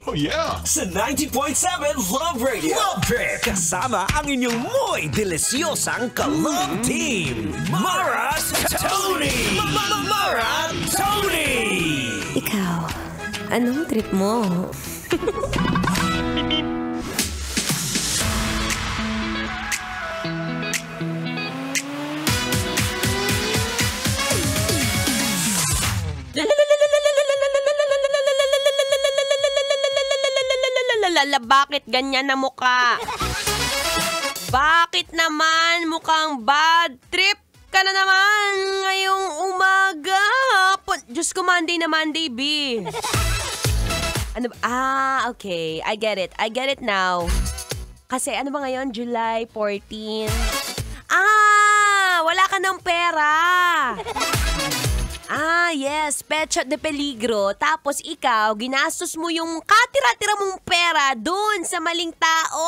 Oh yeah! Sa 90.7 Love Radio. Love Trip! Kasama ang inyong muy delisyosang ka-love team. Mara Tony! Mara Tony! Ikaw, anong trip mo? Bakit ganyan na mukha? Bakit naman mukhang bad trip ka na naman ngayong umaga? Diyos ko, Monday na Monday, B. Ano ba? Okay. I get it now. Kasi ano ba ngayon? July 14. Wala ka ng pera. Yes, pecha de peligro. Tapos ikaw, ginastos mo yung katira-tira mong pera dun sa maling tao.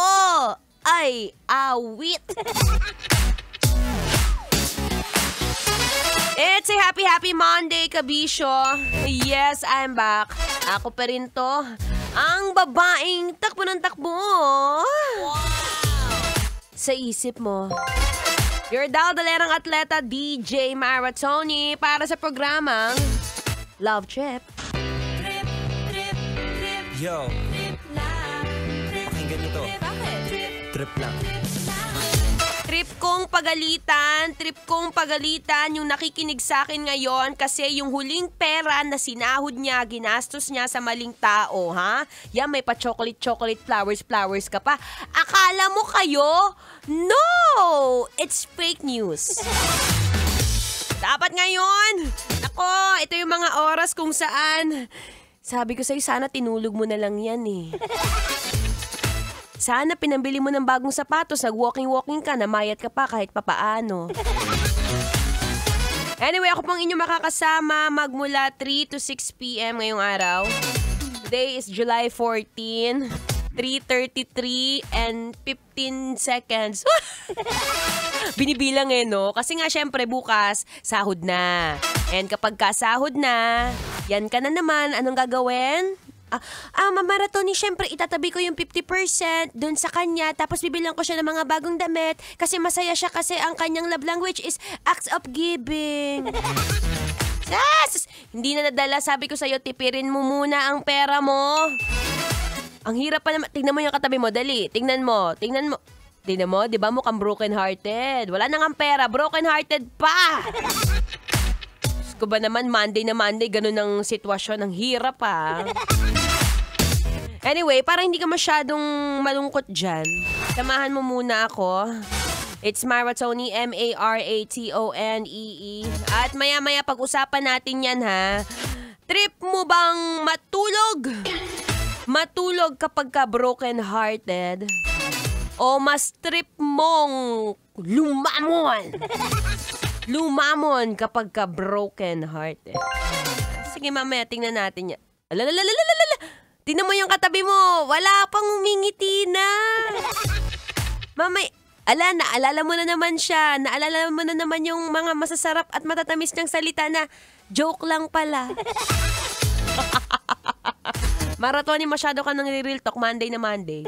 Ay, awit. It's a happy Monday, kabisyo. Yes, I'm back. Ako pa rin to. Ang babaeng takbo ng takbo. Wow! Sa isip mo. Your daldalerang atleta, DJ Mara Tony, para sa programang Love Trip. Yo, pakinggan nyo to. Trip lang. Trip kong pagalitan yung nakikinig sa akin ngayon kasi yung huling pera na sinahod niya, ginastos niya sa maling tao, ha? Yan, may pa-chocolate, flowers ka pa. Akala mo kayo? No! It's fake news. Dapat ngayon, ako, ito yung mga oras kung saan, sabi ko sa'yo, sana tinulog mo na lang yan eh. Sana pinambili mo ng bagong sapatos, nag-walking ka, namayat ka pa kahit papaano. Anyway, ako pang inyong makakasama magmula 3 to 6 p.m. ngayong araw. Today is July 14, 3:33 and 15 seconds. Binibilang no? Kasi nga syempre bukas, sahod na. And kapag kasahod na, yan ka na naman, anong gagawin? Mama Tony, syempre itatabi ko yung 50% dun sa kanya, tapos bibilang ko siya ng mga bagong damit kasi masaya siya kasi ang kanyang love language is acts of giving. Yes! Hindi na nadala, sabi ko sa'yo, tipirin mo muna ang pera mo. Ang hirap pa naman. Tingnan mo yung katabi mo, dali. Tingnan mo, di ba mukhang broken-hearted? Wala nang ang pera, broken-hearted pa. Ko ba naman, Monday na Monday, ganun ang sitwasyon, ang hirap pa. Anyway, para hindi ka masyadong malungkot dyan, samahan mo muna ako. It's Mara Tony, MARATONEE. At maya-maya pag-usapan natin yan, ha? Trip mo bang matulog? Matulog kapag ka broken-hearted? O mas trip mong lumamon? Lumamon kapag ka broken-hearted. Sige, mamaya, tingnan natin yan. Tingnan mo yung katabi mo. Wala pang umingiti na. Mamaya, naalala mo na naman siya. Naalala mo na naman yung mga masasarap at matatamis niyang salita na joke lang pala. Maratoni, masyado ka nang real talk Monday na Monday.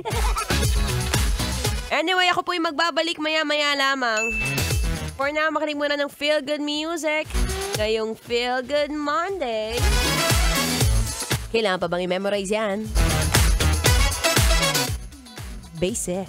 Anyway, ako po yung magbabalik maya-maya lamang. For now, makinig muna ng Feel Good Music. Ngayong Feel Good Monday. Kailangan pa bang i-memorize yan? Basic.